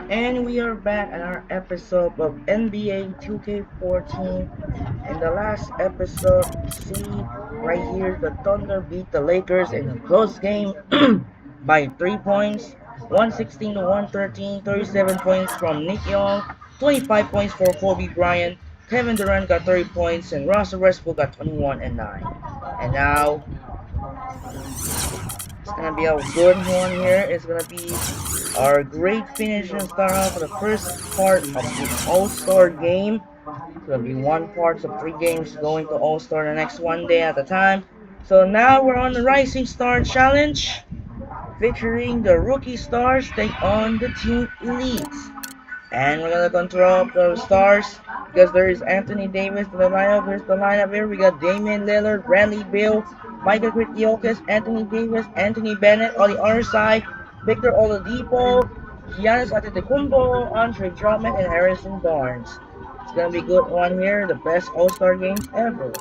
And we are back at our episode of NBA 2K14. In the last episode, you see right here the Thunder beat the Lakers in a close game by 3 points, 116 to 113, 37 points from Nick Young, 25 points for Kobe Bryant, Kevin Durant got 30 points, and Russell Westbrook got 21 and 9. And now it's gonna be a good one here. It's gonna be our great finish and start off with the first part of the All-Star game. It's gonna be one part of 3 games going to All-Star the next one day at a time. So now we're on the Rising Star Challenge, featuring the rookie stars take on the team elites. And we're gonna control up the stars because there is Anthony Davis to the lineup. Here's the lineup here. We got Damian Lillard, Bradley Beal, Michael Kritziokas, Anthony Davis, Anthony Bennett on the other side, Victor Oladipo, Giannis Antetokounmpo, Andre Drummond, and Harrison Barnes. It's gonna be a good one here. The best All-Star games ever.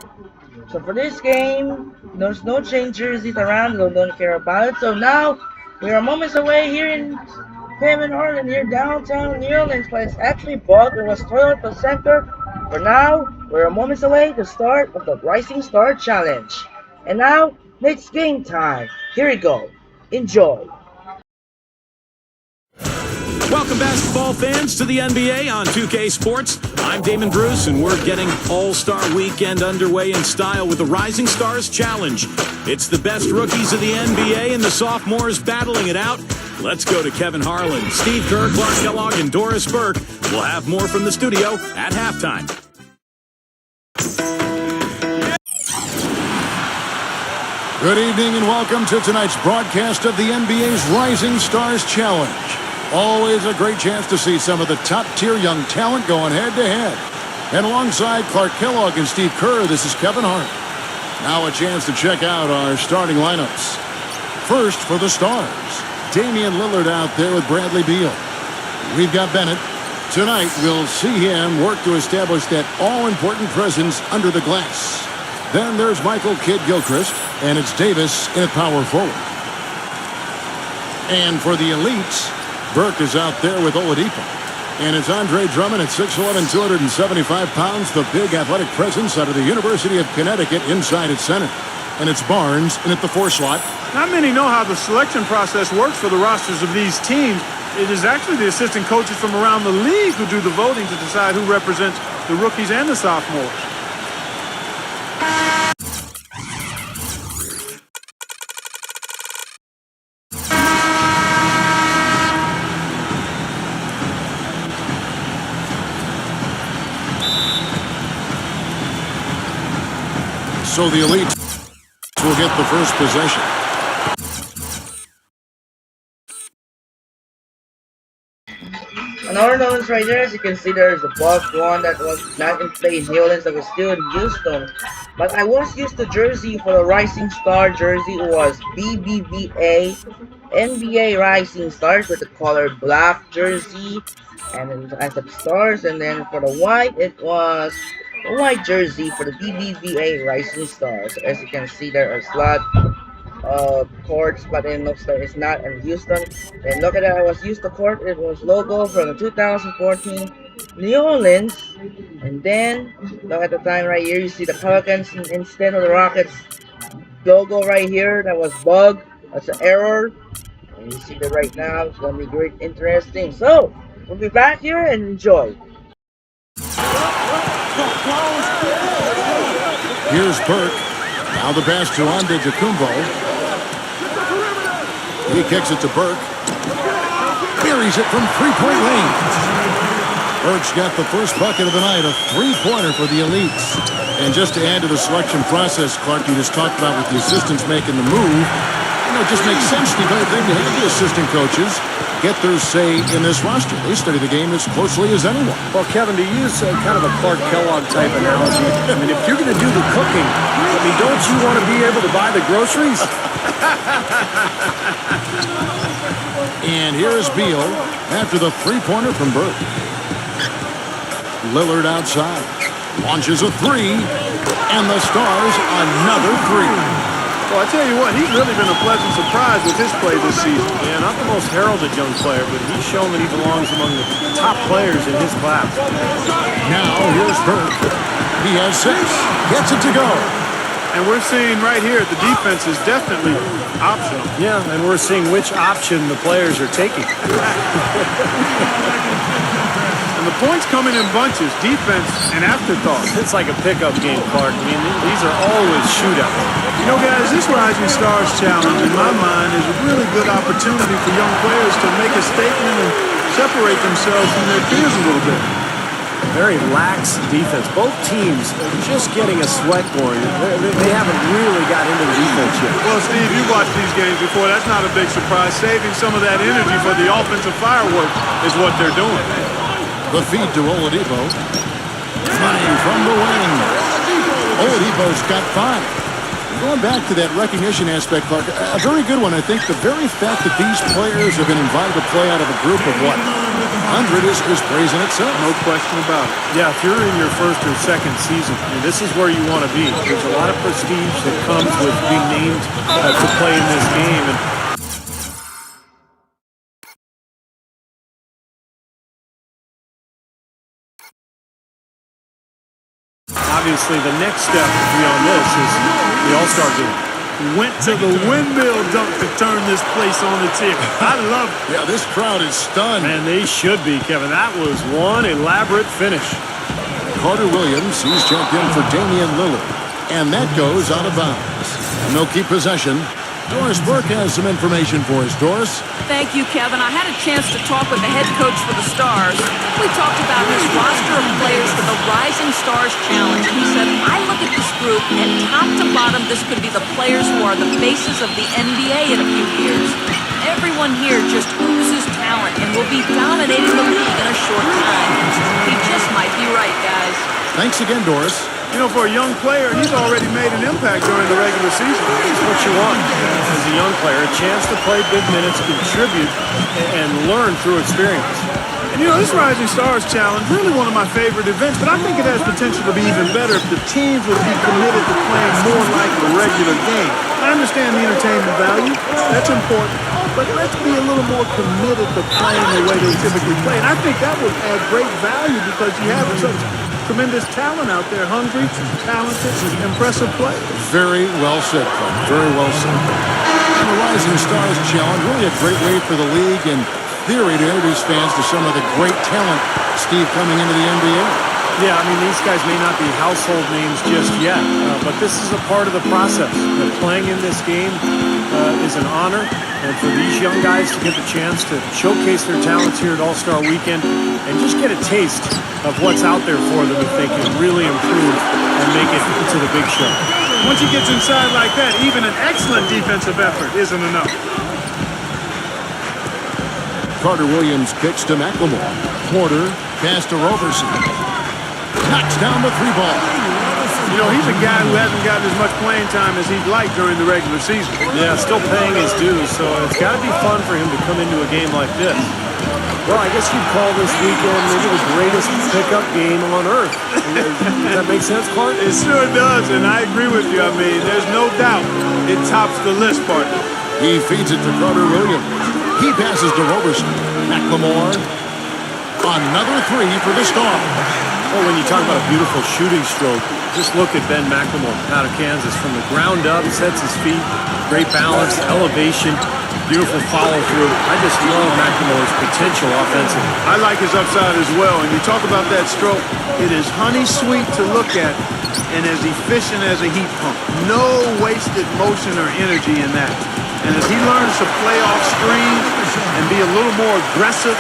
So for this game, there's no change jerseys around. We don't care about it. So now we are moments away here in Kevin Harlan near downtown New Orleans, but it's actually bugged. It was Toyota Center. For now, we're moments away to start of the Rising Star Challenge. And now, it's game time. Here we go. Enjoy. Welcome, basketball fans, to the NBA on 2K Sports. I'm Damon Bruce, and we're getting All-Star Weekend underway in style with the Rising Stars Challenge. It's the best rookies of the NBA and the sophomores battling it out. Let's go to Kevin Harlan, Steve Kerr, Clark Kellogg, and Doris Burke. We'll have more from the studio at halftime. Good evening and welcome to tonight's broadcast of the NBA's Rising Stars Challenge. Always a great chance to see some of the top-tier young talent going head-to-head. And alongside Clark Kellogg and Steve Kerr, this is Kevin Hart. Now a chance to check out our starting lineups. First for the Stars, Damian Lillard out there with Bradley Beal. We've got Bennett. Tonight we'll see him work to establish that all-important presence under the glass. Then there's Michael Kidd-Gilchrist, and it's Davis in at power forward. And for the elites, Burke is out there with Oladipo. And it's Andre Drummond at 6'11", 275 pounds, the big athletic presence out of the University of Connecticut inside at center. And it's Barnes in at the 4 slot. Not many know how the selection process works for the rosters of these teams. It is actually the assistant coaches from around the league who do the voting to decide who represents the rookies and the sophomores. So the elites will get the first possession. Another notice right there, as you can see, there is a bugged one that was not in play in New Orleans, that was still in Houston. But I was used the jersey for the Rising Star jersey. It was BBVA NBA Rising Stars with the color black jersey, and it has the stars. And then for the white, it was a white jersey for the BBVA Rising Stars. As you can see, there are slot courts, but it looks like it's not in Houston. And look at that, I was used the court. It was logo from the 2014 New Orleans. And then look at the time right here. You see the Pelicans instead of the Rockets logo right here. That was bug. That's an error. And you see that right now. It's gonna be great, interesting. So we'll be back here and enjoy. Here's Burke. Now the pass to Antetokounmpo. He kicks it to Burke. Buries it from three-point range. Burke's got the first bucket of the night, a three-pointer for the elites. And just to add to the selection process, Clark, you just talked about with the assistants making the move, it just makes sense, the better thing to have the assistant coaches get their say in this roster. They study the game as closely as anyone. Well, Kevin, to use kind of a Clark Kellogg type analogy, I mean, if you're going to do the cooking, I mean, don't you want to be able to buy the groceries? And here is Beal after the three-pointer from Burke. Lillard outside. Launches a three. And the Stars another three. Well, I tell you what, he's really been a pleasant surprise with his play this season. Yeah, not the most heralded young player, but he's shown that he belongs among the top players in his class. Now here's Burke. He has 6. Gets it to go. And we're seeing right here the defense is definitely optional. Yeah, and we're seeing which option the players are taking. And the points coming in bunches, defense and afterthought. It's like a pickup game, Clark. I mean, these are always shootouts. You know, guys, this Rising Stars Challenge, in my mind, is a really good opportunity for young players to make a statement and separate themselves from their peers a little bit. Very lax defense. Both teams just getting a sweat going. They haven't really got into the defense yet. Well, Steve, you've watched these games before. That's not a big surprise. Saving some of that energy for the offensive fireworks is what they're doing. The feed to Oladipo. Money from the wing. Oladipo's got 5. Going back to that recognition aspect, Clark, a very good one. I think the very fact that these players have been invited to play out of a group of, 100 is praising itself. No question about it. Yeah, if you're in your first or second season, this is where you want to be. There's a lot of prestige that comes with being named to play in this game. And obviously, the next step beyond this is the All-Star game. Went to the windmill dunk to turn this place on its ear. I love it. Yeah, this crowd is stunned. And they should be, Kevin. That was one elaborate finish. Carter Williams, he's checked in for Damian Lillard. And that goes out of bounds. And they'll keep possession. Doris Burke has some information for us. Doris? Thank you, Kevin. I had a chance to talk with the head coach for the Stars. We talked about his roster of players for the Rising Stars Challenge. He said, I look at this group, and top to bottom, this could be the players who are the faces of the NBA in a few years. Everyone here just oozes talent and will be dominating the league in a short time. He just might be right, guys. Thanks again, Doris. You know, for a young player, he's already made an impact during the regular season. It's what you want as a young player, a chance to play big minutes, contribute, and learn through experience. And you know, this Rising Stars Challenge, really one of my favorite events, but I think it has potential to be even better if the teams would be committed to playing more like a regular game. I understand the entertainment value, that's important, but let's be a little more committed to playing the way they typically play. And I think that would add great value because you have such tremendous talent out there, hungry, talented, impressive players. Very well said, Clark. Very well said. And the Rising Stars Challenge, really a great way for the league and theory to introduce fans to some of the great talent, Steve, coming into the NBA. Yeah, I mean, these guys may not be household names just yet, but this is a part of the process. Playing in this game is an honor, and for these young guys to get the chance to showcase their talents here at All-Star Weekend and just get a taste of what's out there for them if they can really improve and make it to the big show. Once he gets inside like that, even an excellent defensive effort isn't enough. Carter Williams kicks to McLemore. Porter, pass to Roberson. Knocks down the 3-ball. You know, he's a guy who hasn't gotten as much playing time as he'd like during the regular season. Yeah, still paying his dues, so it's got to be fun for him to come into a game like this. Well, I guess you'd call this weekend maybe the greatest pickup game on earth. Does that make sense, Clark? It sure does, and I agree with you. I mean, there's no doubt it tops the list, partner. He feeds it to Carter Williams. He passes to Roberson. McLemore. Another 3 for the Star. Oh, when you talk about a beautiful shooting stroke, just look at Ben McLemore out of Kansas. From the ground up, sets his feet, great balance, elevation, beautiful follow-through. I just love McLemore's potential offensively. I like his upside as well, and you talk about that stroke, it is honey sweet to look at and as efficient as a heat pump. No wasted motion or energy in that. And as he learns to play off screens and be a little more aggressive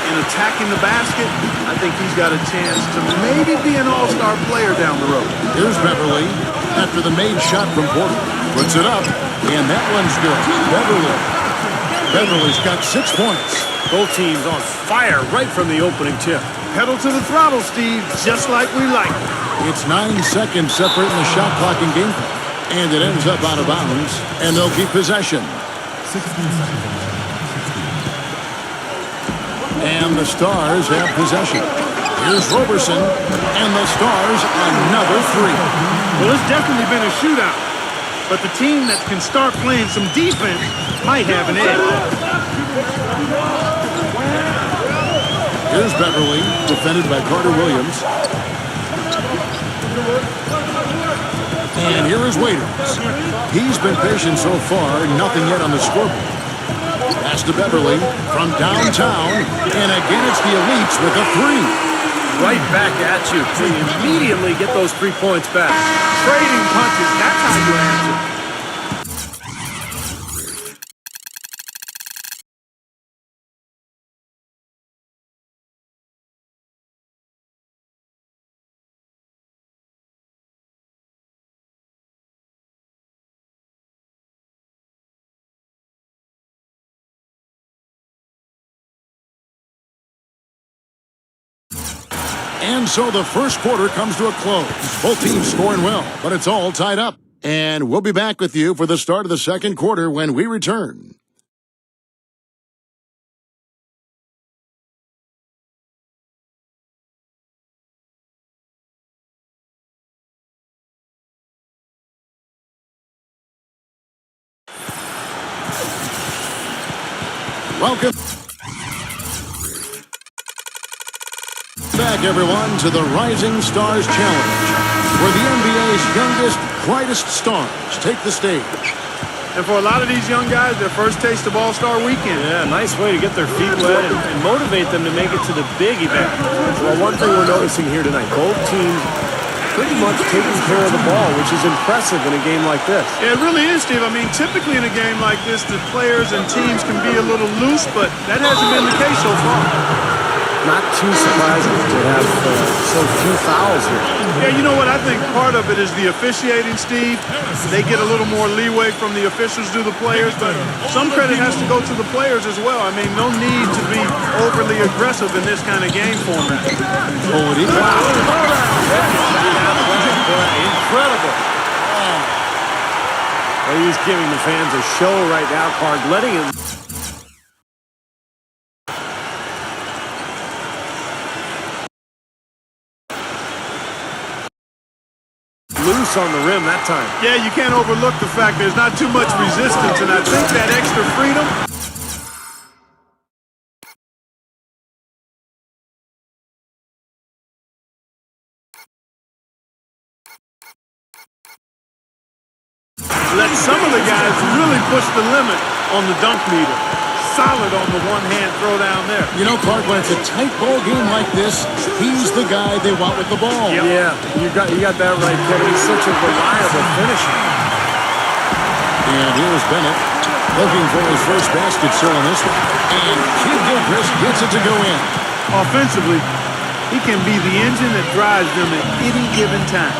in attacking the basket, I think he's got a chance to maybe be an all-star player down the road. Here's Beverly after the made shot from Porter. Puts it up, and that one's good. Beverly's got 6 points. Both teams on fire right from the opening tip. Pedal to the throttle, Steve, just like we like. It's 9 seconds separating the shot clock and game clock. And it ends up out of bounds, and they'll keep possession. 16 seconds. And the Stars have possession. Here's Roberson, and the Stars another 3. Well, it's definitely been a shootout. but the team that can start playing some defense might have an edge. Here's Beverly, defended by Carter Williams. And here is Waiters. He's been patient so far, nothing yet on the scoreboard. Pass to Beverly from downtown, and again it's the Elites with a three. Right back at you to immediately get those 3 points back. Trading punches, that's how you answer. And so the first quarter comes to a close. Both teams scoring well, but it's all tied up. And we'll be back with you for the start of the second quarter when we return. Welcome back, everyone, to the Rising Stars Challenge, where the NBA's youngest, brightest stars take the stage. And for a lot of these young guys, their first taste of All-Star Weekend. Yeah, nice way to get their feet wet and motivate them to make it to the big event. Well, one thing we're noticing here tonight, both teams pretty much taking care of the ball, which is impressive in a game like this. Yeah, it really is, Steve. I mean, typically in a game like this, the players and teams can be a little loose, but that hasn't been the case so far. Not too surprising to have so few fouls here. Yeah, you know what? I think part of it is the officiating, Steve. They get a little more leeway from the officials to the players, but some credit has to go to the players as well. I mean, no need to be overly aggressive in this kind of game format. Incredible. Well, he's giving the fans a show right now, Clark, letting him... loose on the rim that time. Yeah, you can't overlook the fact there's not too much resistance, and I think that extra freedom... let some of the guys really push the limit on the dunk meter. Solid on the one-hand throw down there. You know, Clark, when it's a tight ball game like this, he's the guy they want with the ball. Yep. Yeah, you got that right, Kevin. He's such a reliable finisher. And here's Bennett looking for his first basket still in this one. And Kid Gilchrist gets it to go in. Offensively, he can be the engine that drives them at any given time.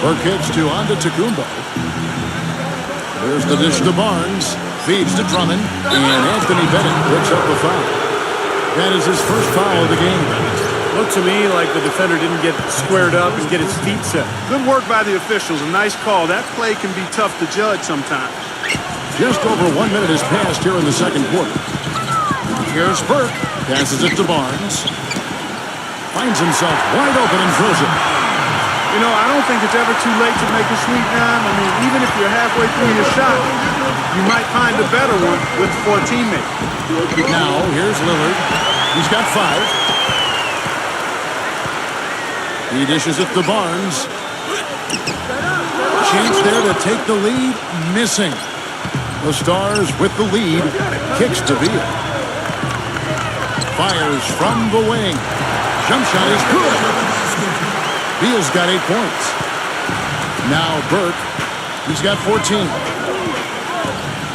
Burkhead's to Antetokounmpo. There's the dish to Barnes. Feeds to Drummond, and Anthony Bennett picks up the foul. That is his first foul of the game. Looked to me like the defender didn't get squared up and get his feet set. Good work by the officials. A nice call. That play can be tough to judge sometimes. Just over 1 minute has passed here in the second quarter. Here's Burke. Passes it to Barnes. Finds himself wide open and throws it. You know, I don't think it's ever too late to make a sweet dime. I mean, even if you're halfway through your shot, you might find a better one for a teammate. Now, here's Lillard. He's got 5. He dishes it to Barnes. Chance there to take the lead. Missing. The Stars with the lead. Kicks to Beal. Fires from the wing. Jump shot is good. Beal's got 8 points. Now Burke. He's got 14.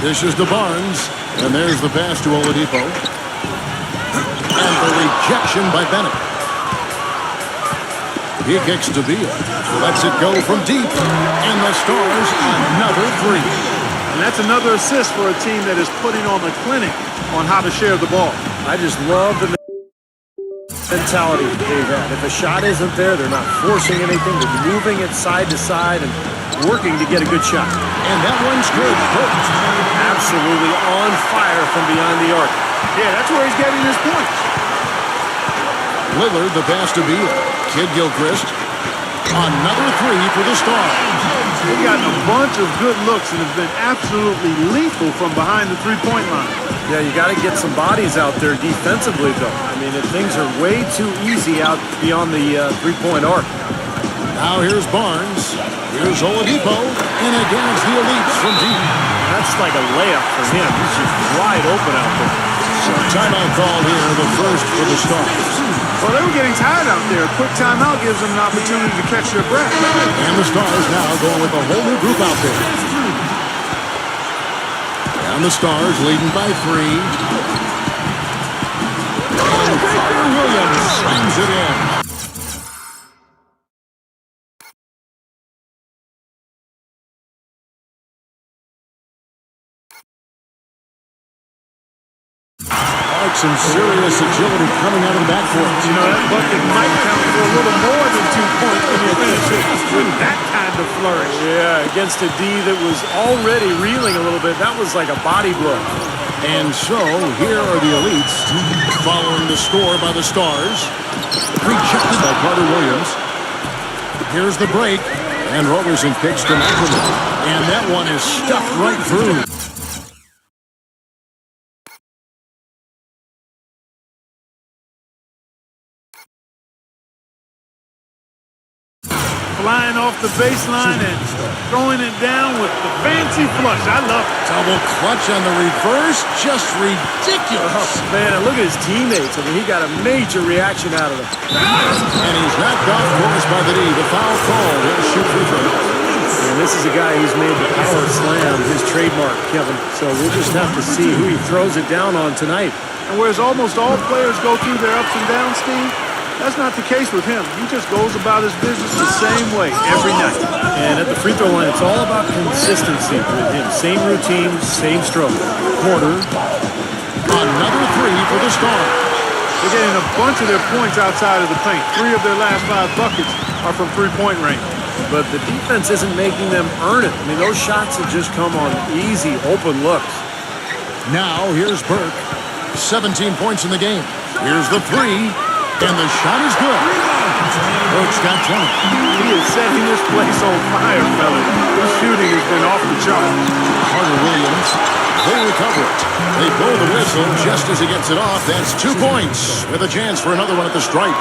Dishes to Barnes. And there's the pass to Oladipo. And the rejection by Bennett. He kicks to Beal. Lets it go from deep. And the Stars another 3. And that's another assist for a team that is putting on a clinic on how to share the ball. I just love the mentality they've had. If a shot isn't there, they're not forcing anything. They're moving it side to side and working to get a good shot. And that one's good. Absolutely on fire from beyond the arc. Yeah, that's where he's getting his points. Lillard, the pass to Beal. Kid Gilchrist. Another 3 for the Stars. They've gotten a bunch of good looks and have been absolutely lethal from behind the three-point line. Yeah, you got to get some bodies out there defensively, though. I mean, if things are way too easy out beyond the three-point arc. Now here's Barnes. Here's Oladipo. And again, it's the elites from deep. That's like a layup for him. He's just wide open out there. So timeout called here, the first for the Stars. Well, they were getting tired out there. A quick timeout gives them an opportunity to catch their breath. And the Stars now going with a whole new group out there. And the Stars leading by 3. And Carter Williams slams it in. Some serious agility coming out of the backcourt. You know, that bucket might count for a little more than 2 points when you finish it with that kind of flourish. Yeah, against a D that was already reeling a little bit. That was like a body blow. And so, here are the elites following the score by the Stars. Rejected by Carter Williams. Here's the break. And Roberson kicks to McLemore. And that one is stuffed right through. Flying off the baseline and throwing it down with the fancy flush. I love it. Double clutch on the reverse. Just ridiculous. Oh, man, and look at his teammates. I mean, he got a major reaction out of them. And he's knocked off course by the D. The foul call. He'll shoot free throws. And this is a guy who's made the power slam his trademark, Kevin. So we'll just have to see who he throws it down on tonight. And whereas almost all players go through their ups and downs, Steve, that's not the case with him. He just goes about his business the same way every night. And at the free throw line, it's all about consistency with him. Same routine, same stroke. Porter. Another 3 for the Stars. They're getting a bunch of their points outside of the paint. 3 of their last 5 buckets are from three-point range. But the defense isn't making them earn it. I mean, those shots have just come on easy, open looks. Now, here's Burke. 17 points in the game. Here's the 3. And the shot is good. Burke's got 20. He is setting this place on fire, fellas. His shooting has been off the charts. Carter Williams, they recover it. They blow the whistle just as he gets it off. That's 2 points with a chance for another one at the stripe.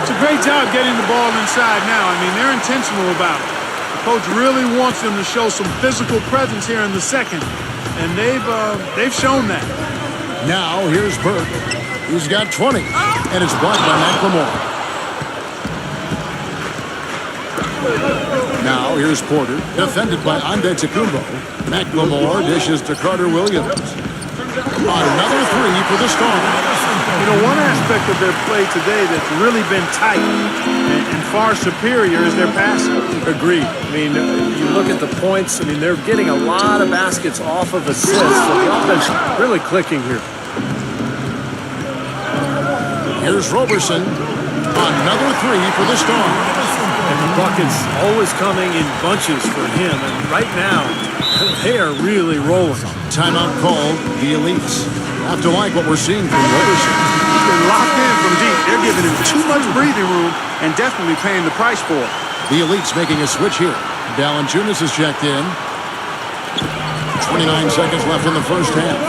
It's a great job getting the ball inside now. I mean, they're intentional about it. The coach really wants them to show some physical presence here in the second, and they've shown that. Now, here's Burke. He's got 20, and it's blocked by McLemore. Now, here's Porter, defended by Antetokounmpo. McLemore dishes to Carter Williams. Another 3 for the Stars. You know, one aspect of their play today that's really been tight and far superior is their passing. Agreed. I mean, you look at the points, I mean, they're getting a lot of baskets off of assists. So the offense really clicking here. Here's Roberson. Another 3 for the Stars. And the buckets always coming in bunches for him. And right now, they are really rolling. Timeout called. The elites have to like what we're seeing from Roberson. He's been locked in from deep. They're giving him too much breathing room and definitely paying the price for it. The elites making a switch here. Valanciunas is checked in. 29 seconds left in the first half.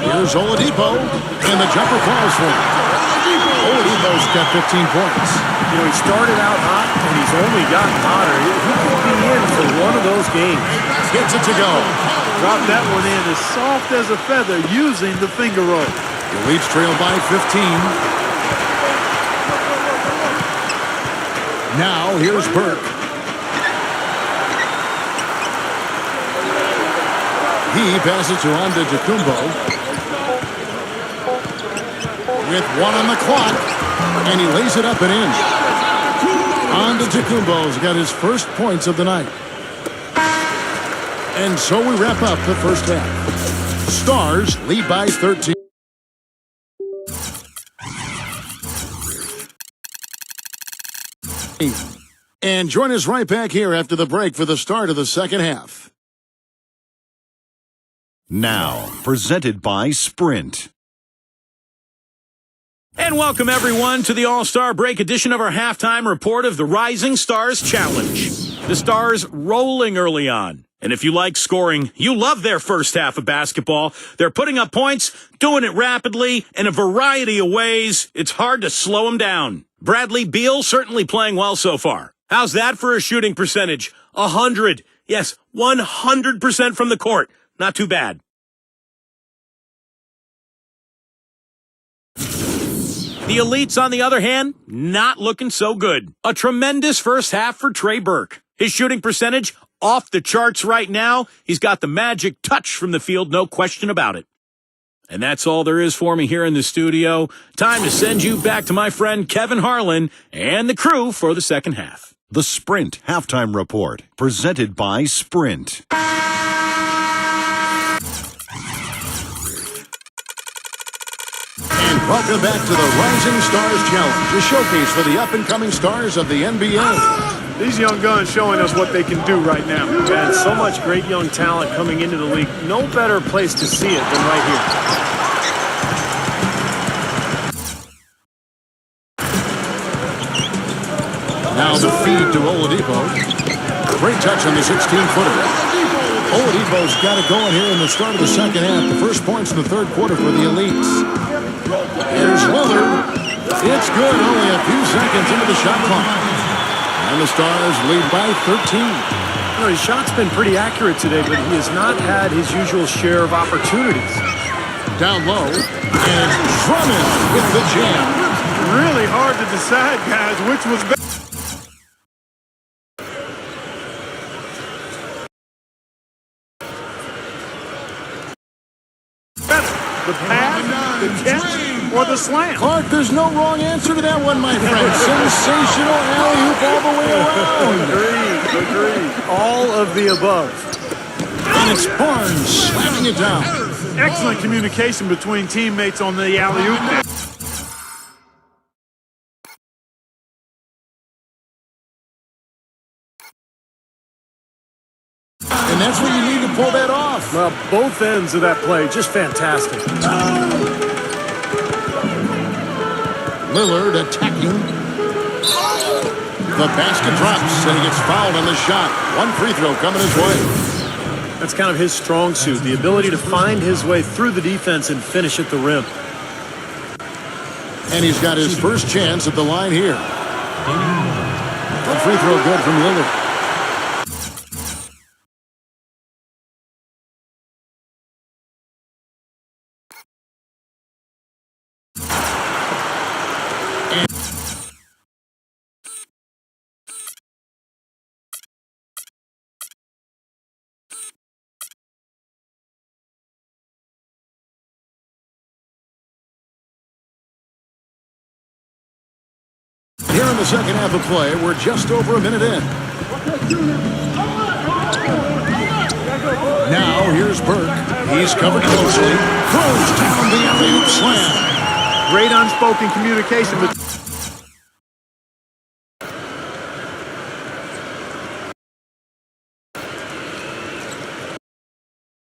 Here's Oladipo, and the jumper falls for him. Oladipo's got 15 points. You know, he started out hot, and he's only gotten hotter. He could be in for one of those games. Gets it to go. Drop that one in as soft as a feather using the finger roll. The Elites trail by 15. Now, here's Burke. He passes to Antetokounmpo. With 1 on the clock, and he lays it up and in. Antetokounmpo's got his first points of the night. And so we wrap up the first half. Stars lead by 13. And join us right back here after the break for the start of the second half. Now, presented by Sprint. And welcome, everyone, to the All-Star Break edition of our halftime report of the Rising Stars Challenge. The Stars rolling early on. And if you like scoring, you love their first half of basketball. They're putting up points, doing it rapidly, in a variety of ways. It's hard to slow them down. Bradley Beal certainly playing well so far. How's that for a shooting percentage? 100. Yes, 100% from the court. Not too bad. The Elites, on the other hand, not looking so good. A tremendous first half for Trey Burke. His shooting percentage off the charts right now. He's got the magic touch from the field, no question about it. And that's all there is for me here in the studio. Time to send you back to my friend Kevin Harlan and the crew for the second half. The Sprint Halftime Report, presented by Sprint. Welcome back to the Rising Stars Challenge, a showcase for the up-and-coming stars of the NBA. These young guns showing us what they can do right now. And so much great young talent coming into the league. No better place to see it than right here. Now the feed to Oladipo. Great touch on the 16-footer. Oladipo's got it going here in the start of the second half. The first points in the third quarter for the Elites. Here's Lillard. It's good. Only a few seconds into the shot clock. And the Stars lead by 13. You know, his shot's been pretty accurate today, but he has not had his usual share of opportunities. Down low. And Drummond with the jam. Really hard to decide, guys, which was better. The pass, the catch, or the slam? Clark, there's no wrong answer to that one, my friend. Sensational alley-oop all the way around. Agreed. All of the above. And it's Barnes slamming it down. Excellent communication between teammates on the alley-oop. And that's what you need to pull that off. Well, both ends of that play, just fantastic. Lillard attacking. The basket drops, and he gets fouled on the shot. One free throw coming his way. That's kind of his strong suit, the ability to find his way through the defense and finish at the rim. And he's got his first chance at the line here. One free throw good from Lillard. Here in the second half of play, we're just over a minute in. Now, here's Burke. He's covered closely. Throws down the alley-oop slam. Great unspoken communication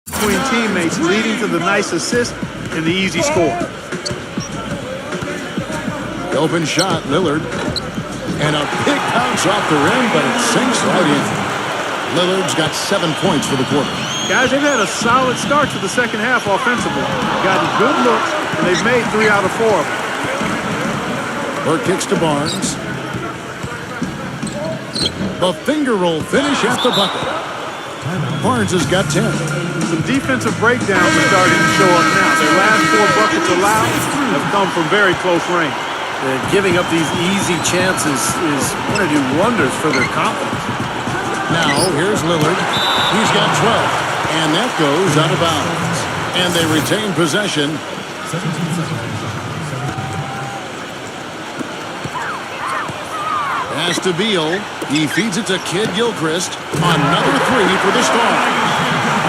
between teammates, leading to the nice assist and the easy score. Open shot, Lillard. And a big bounce off the rim, but it sinks right in. Lillard's got 7 points for the quarter. Guys, they've had a solid start to the second half offensively. Gotten good looks, and they've made 3 out of 4 of them. Burke kicks to Barnes. The finger roll finish at the bucket. Barnes has got 10. Some defensive breakdowns are starting to show up now. Their last 4 buckets allowed have come from very close range. Giving up these easy chances is going to do wonders for their confidence. Now, here's Lillard. He's got 12, and that goes out of bounds. And they retain possession. 17 seconds. Pass to Beal. He feeds it to Kid Gilchrist. Another 3 for the Stars.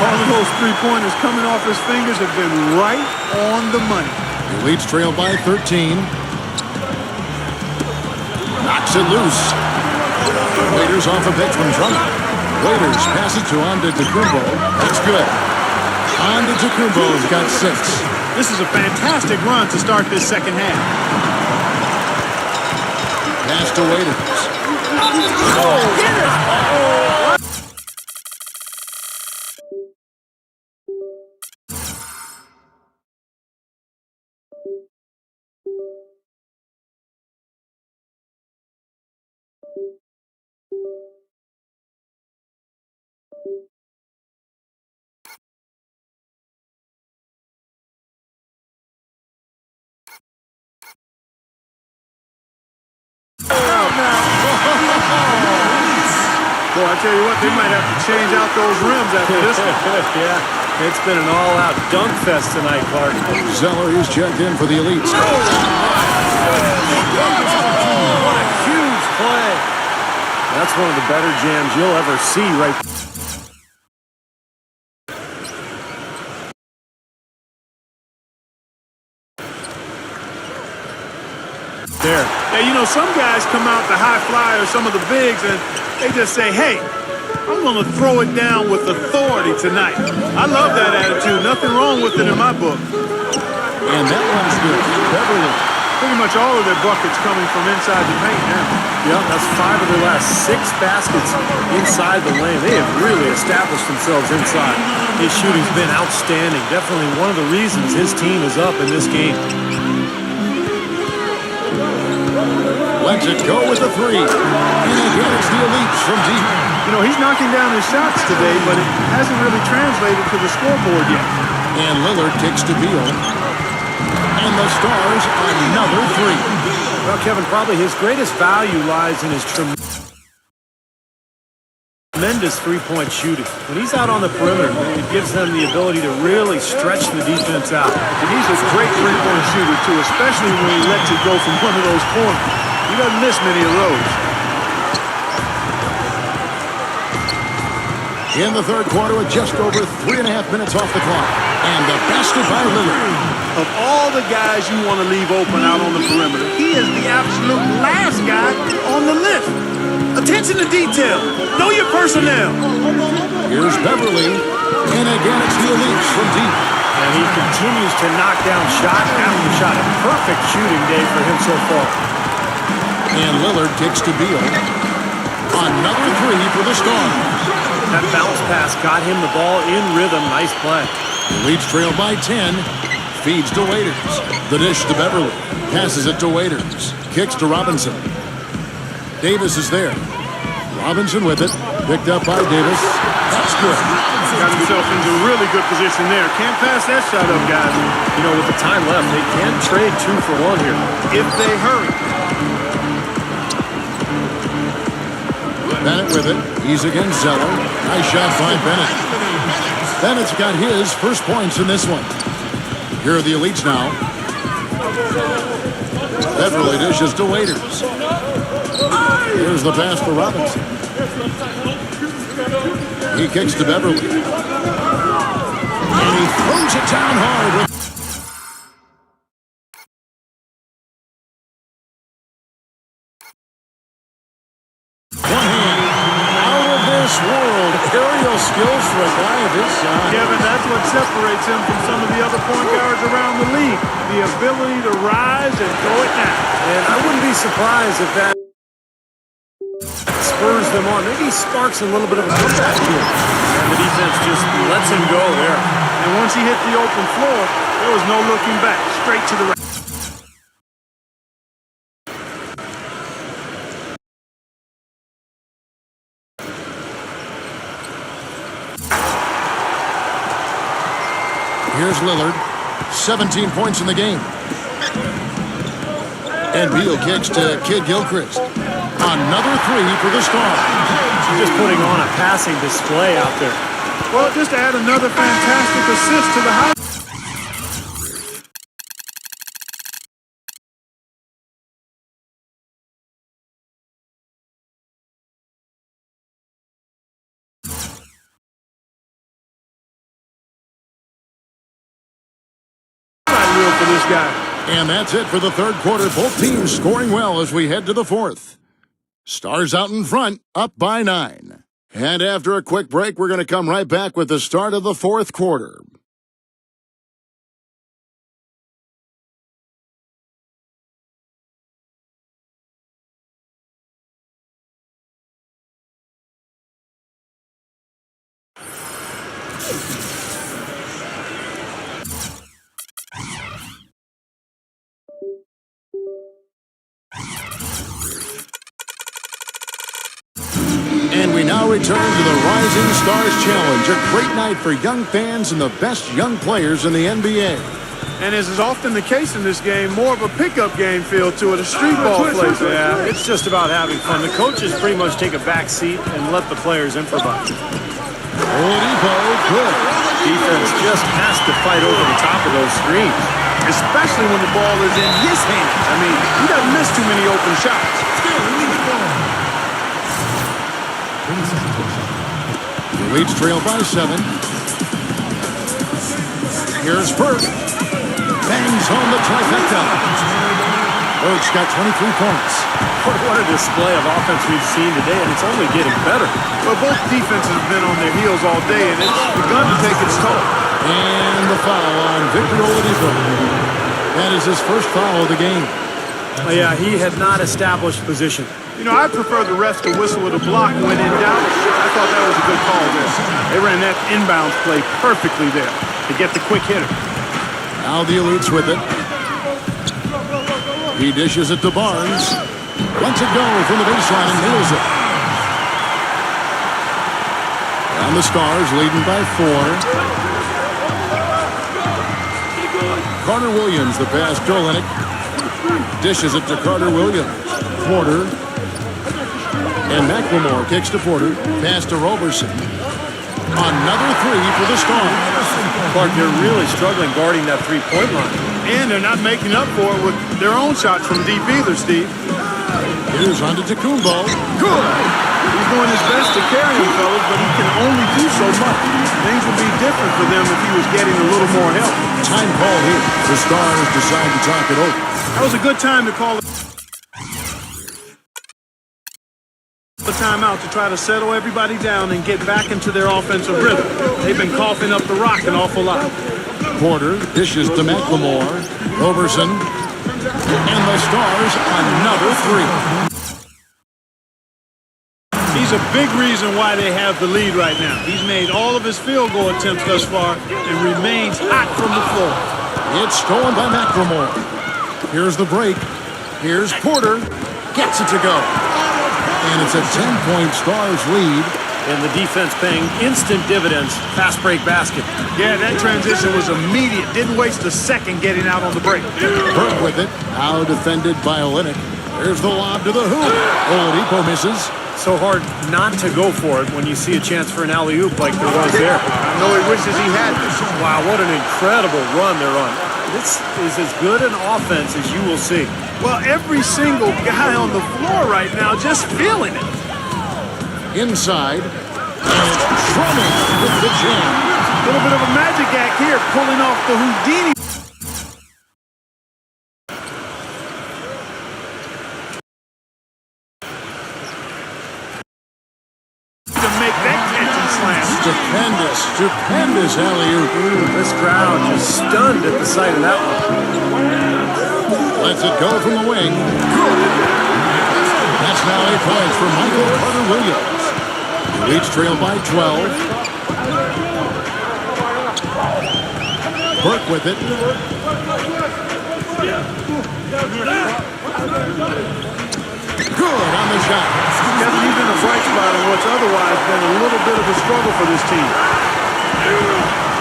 All of those three-pointers coming off his fingers have been right on the money. The Elites trail by 13. Knocks it loose. Waiters off a pitch from Drummond. Waiters pass it to Antetokounmpo. That's good. Antetokounmpo's got 6. This is a fantastic run to start this second half. Pass to Waiters. Boy, I tell you what, they might have to change out those rims after this one. Yeah, it's been an all-out dunk fest tonight, Clark. Zeller is checked in for the Elites. What a huge play. That's one of the better jams you'll ever see right there. Yeah, you know, some guys come out the high flyer, some of the bigs, and they just say, hey, I'm going to throw it down with authority tonight. I love that attitude. Nothing wrong with it in my book. And that one's good. Beverly. Pretty much all of their buckets coming from inside the paint now. Yeah, that's 5 of their last 6 baskets inside the lane. They have really established themselves inside. His shooting's been outstanding. Definitely one of the reasons his team is up in this game. Lets it go with a 3. And again, it's the Elites from deep. You know, he's knocking down his shots today, but it hasn't really translated to the scoreboard yet. And Lillard kicks to Beal. And the Stars another 3. Well, Kevin, probably his greatest value lies in his tremendous three-point shooting. When he's out on the perimeter, it gives them the ability to really stretch the defense out. And he's a great three-point shooter, too, especially when he lets it go from one of those corners. He doesn't miss many of those. In the third quarter with just over 3.5 minutes off the clock. And the basket by Lillard. Of all the guys you want to leave open out on the perimeter, he is the absolute last guy on the list. Attention to detail. Know your personnel. Here's Beverly. And again, it's the Elites from deep. And he continues to knock down shot after shot. A perfect shooting day for him so far. And Lillard kicks to Beal. Another 3 for the Stars. That bounce pass got him the ball in rhythm. Nice play. The Elites trail by 10. Feeds to Waiters. The dish to Beverly. Passes it to Waiters. Kicks to Robinson. Davis is there. Robinson with it. Picked up by Davis. That's good. Got himself into a really good position there. Can't pass that shot up, guys. You know, with the time left, they can trade 2 for 1 here. If they hurry. Bennett with it. He's against Zeller. Nice shot by Bennett. Bennett's got his first points in this one. Here are the Elites now. Beverly dishes to Waiters. Here's the pass for Robinson. He kicks to Beverly. And he throws it down hard. One hand. Out of this world. Aerial skills for a guy of his size. Kevin, that's what separates him from some of the other point guards around the league. The ability to rise and throw it down. And I wouldn't be surprised if that spurs them on. Maybe sparks a little bit of a comeback to him. And the defense just lets him go there. And once he hit the open floor, there was no looking back. Straight to the right. Here's Lillard. 17 points in the game. And Beal kicks to Kid Gilchrist. Another 3 for the Stars. Just putting on a passing display out there. Well, just add another fantastic assist to the high. For this guy. And that's it for the third quarter. Both teams scoring well as we head to the fourth. Stars out in front, up by 9. And after a quick break, we're going to come right back with the start of the fourth quarter. And we now return to the Rising Stars Challenge, a great night for young fans and the best young players in the NBA. And as is often the case in this game, more of a pickup game feel to it, a street ball play. Yeah, it's just about having fun. The coaches pretty much take a back seat and let the players improvise. Oladipo, good. Defense just has to fight over the top of those screens. Especially when the ball is in his hands. I mean, he doesn't miss too many open shots. The Leeds trail by 7. Here's Burke. Bangs home the trifecta. Burke's got 23 points. What a display of offense we've seen today, and it's only getting better. Well, both defenses have been on their heels all day, and it's begun to take its toll. And the foul on Victor Oladipo. That is his first foul of the game. Oh, yeah, he had not established position. You know, I prefer the refs to whistle at a block when in doubt. I thought that was a good call there. They ran that inbounds play perfectly there to get the quick hitter. Now the Elites with it. He dishes it to Barnes. Lets it go from the baseline and nails it. And the Stars leading by 4. Carter Williams, the pass to Olynyk. Dishes it to Carter Williams. Porter. And McLemore kicks to Porter. Pass to Roberson. Another 3 for the Stars. Clark, they're really struggling guarding that three-point line. And they're not making up for it with their own shots from deep either, Steve. Here's Antetokounmpo. Good. He's doing his best to carry him, fellas, but he can only do so much. Things would be different for them if he was getting a little more help. Time call here. The Stars decide to talk it over. That was a good time to call the timeout to try to settle everybody down and get back into their offensive rhythm. They've been coughing up the rock an awful lot. Porter dishes to McLemore. Roberson. And the Stars another 3. He's a big reason why they have the lead right now. He's made all of his field goal attempts thus far and remains hot from the floor. It's stolen by McLemore. Here's the break. Here's Porter. Gets it to go. And it's a 10-point Stars lead. And the defense paying instant dividends. Fast break basket. Yeah, that transition was immediate. Didn't waste a second getting out on the break. Burke with it. Now defended by Olynyk. There's the lob to the hoop. Oladipo misses. So hard not to go for it when you see a chance for an alley-oop like there was there. I know he wishes he had this. Wow, what an incredible run they're on. This is as good an offense as you will see. Well, every single guy on the floor right now just feeling it. Inside. And Drummond with the jam. A little bit of a magic act here, pulling off the Houdini. To make that catch and slam. Stupendous alley-oop. This crowd is stunned at the sight of that one. Lets it go from the wing. That's now 8 points for Michael Carter Williams. Leeds trail by 12. Burke with it. Good on the shot. He's been a bright spot in what's otherwise been a little bit of a struggle for this team.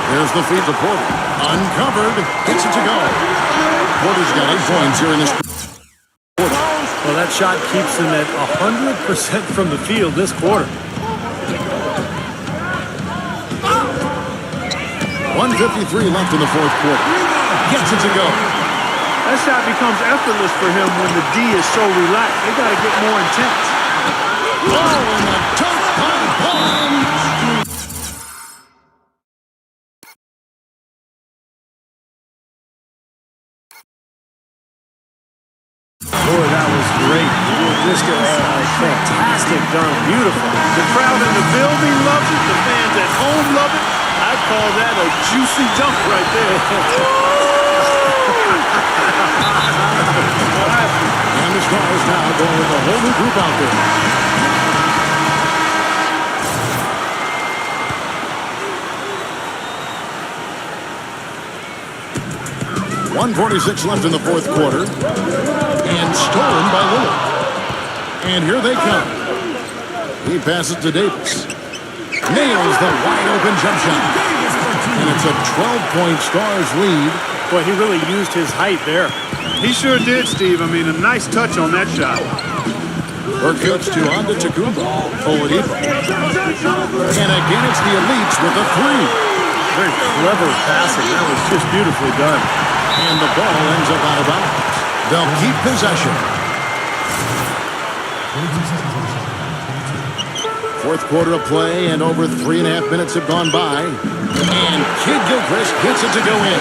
Here's the feed to Porter. Uncovered. Gets it to go. Porter's got 8 points here in this quarter. Well, that shot keeps him at 100% from the field this quarter. 1:53 left in the fourth quarter. Gets it to go. That shot becomes effortless for him when the D is so relaxed. They got to get more intense. Oh, and the dunk by Barnes. Boy, that was great. Just a fantastic dunk. Beautiful. The crowd in the building loves it. The fans at home love it. I'd call that a juicy dunk right there. And the Stars now going with a whole new group out there. 1:46 left in the fourth quarter. And stolen by Lillard. And here they come. He passes to Davis. Nails the wide-open jump shot. And it's a 12-point Stars lead. Boy, he really used his height there. He sure did, Steve. I mean, a nice touch on that shot. Burkutz to Antetokounmpo. Oladipo. And again, it's the Elites with a three. Very clever passing. That was just beautifully done. And the ball ends up out of bounds. They'll keep possession. 42 seconds on the shot. Fourth quarter of play, and over 3.5 minutes have gone by. And Kid Gilchrist gets it to go in.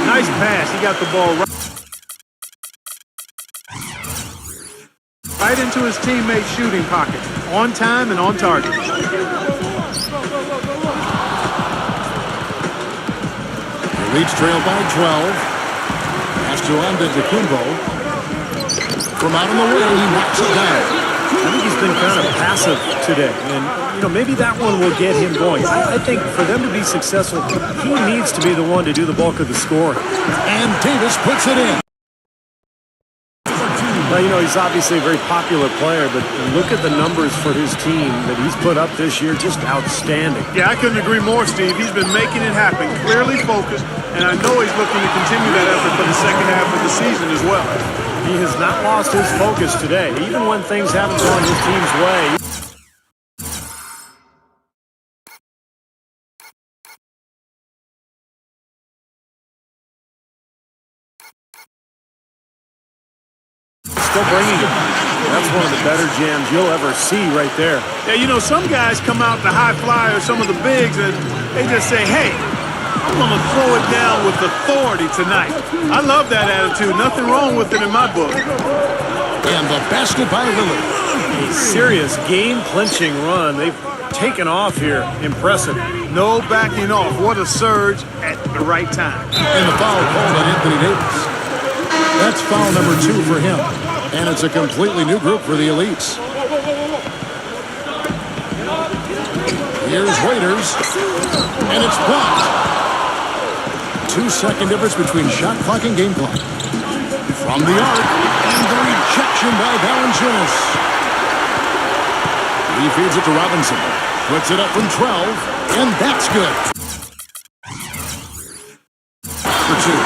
Nice pass. He got the ball right into his teammate's shooting pocket. On time and on target. The Leeds trail by 12. Pass to Antetokounmpo. From out on the wing, he knocks it down. I think he's been kind of passive today, and maybe that one will get him going. I think for them to be successful, he needs to be the one to do the bulk of the scoring. And Davis puts it in. Now, he's obviously a very popular player, but look at the numbers for his team that he's put up this year, just outstanding. Yeah, I couldn't agree more, Steve. He's been making it happen, clearly focused, and I know he's looking to continue that effort for the second half of the season as well. He has not lost his focus today, even when things haven't gone his team's way. Still bringing it. That's one of the better jams you'll ever see right there. Yeah, some guys come out the high flyer, some of the bigs, and they just say, hey, I'm going to throw it down with authority tonight. I love that attitude. Nothing wrong with it in my book. And the basket by Lillard. A serious game-clinching run. They've taken off here. Impressive. No backing off. What a surge at the right time. And the foul called on Anthony Davis. That's foul number 2 for him. And it's a completely new group for the Elites. Here's Waiters. And it's blocked. 2-second difference between shot clock and game clock. From the arc, and the rejection by Valanciunas. He feeds it to Robinson. Puts it up from 12, and that's good. For 2.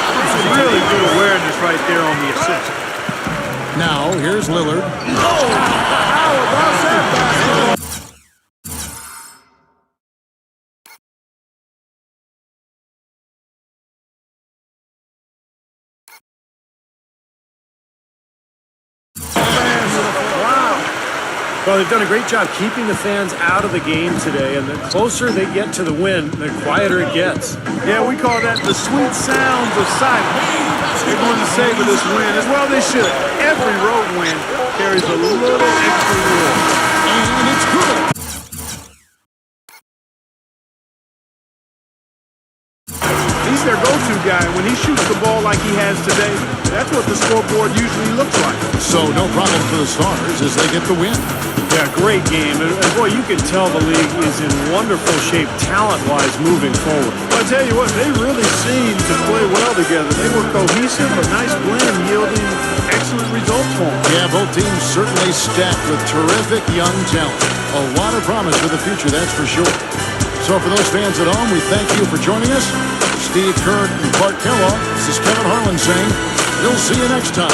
Really good awareness right there on the assist. Now, here's Lillard. How about that? Well, they've done a great job keeping the fans out of the game today, and the closer they get to the win, the quieter it gets. Yeah, we call that the sweet sounds of silence. They're going to savor this win as well they should. Every road win carries a little extra reward. And it's good. He's their go-to guy. When he shoots the ball like he has today, that's what the scoreboard usually looks like. So no problem for the Stars as they get the win. Yeah, great game. And boy, you can tell the league is in wonderful shape talent-wise moving forward. Well, I tell you what, they really seem to play well together. They were cohesive, a nice blend yielding excellent results for them. Yeah, both teams certainly stacked with terrific young talent. A lot of promise for the future, that's for sure. So for those fans at home, we thank you for joining us. Steve Kerr and Clark Kellogg, this is Kevin Harlan saying, we'll see you next time.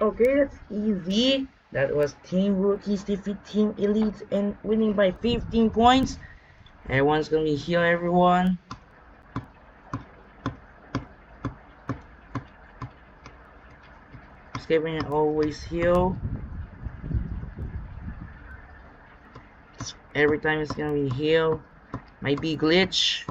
Okay, that's easy. That was Team Rookies defeat Team Elites and winning by 15 points. Everyone's gonna be heal everyone. Escaping and always heal. Every time it's gonna be heal. Might be glitch.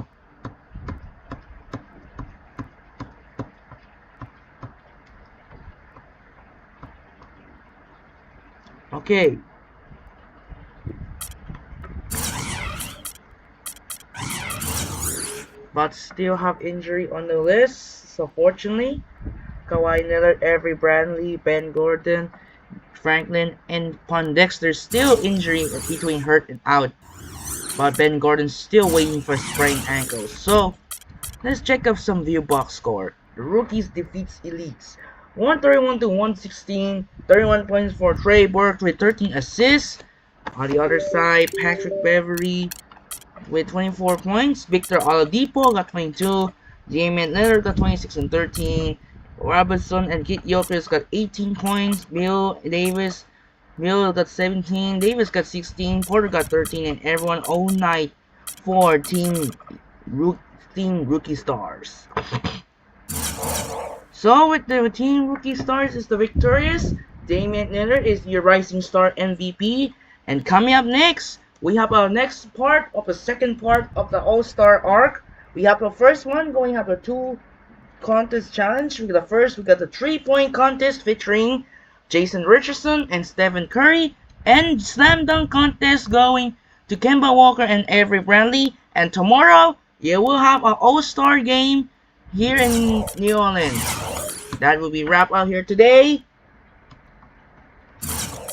Okay. But still have injury on the list. So fortunately, Kawhi Leonard, Avery Bradley, Ben Gordon, Franklin, and Pondexter still injury between hurt and out. But Ben Gordon's still waiting for sprained ankles. So let's check out some view box score. The Rookies defeats Elites 131 to 116. 31 points for Trey Burke with 13 assists. On the other side, Patrick Beverly with 24 points. Victor Oladipo got 22. Damian Lillard got 26 and 13. Robinson and Kit Jokic got 18 points. Bill got 17. Davis got 16. Porter got 13. And everyone all night for Team Rookie Stars. So with the Team Rookie Stars is the victorious. Damian Lillard is your Rising Star MVP. And coming up next, we have our next part of the second part of the All-Star arc. We have the first one going after 2 contest challenge. We got the 3-point contest featuring Jason Richardson and Stephen Curry, and slam dunk contest going to Kemba Walker and Avery Bradley. And tomorrow, you will have an All-Star game here in New Orleans. That will be wrapped up here today.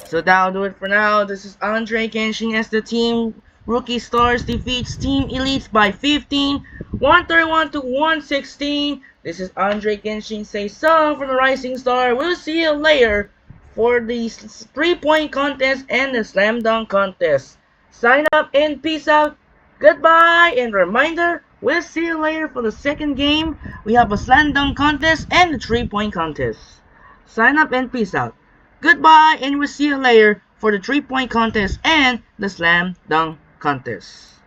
So that'll do it for now. This is Andre Genshin as the Team Rookie Stars defeats Team Elites by 15, 131 to 116. This is Andre Genshin say so from the Rising Star. We'll see you later for the 3-point contest and the slam dunk contest. Sign up and peace out. Goodbye, and reminder, we'll see you later for the second game. We have a slam dunk contest and the 3-point contest. Sign up and peace out. Goodbye, and we'll see you later for the 3-point contest and the slam dunk contest.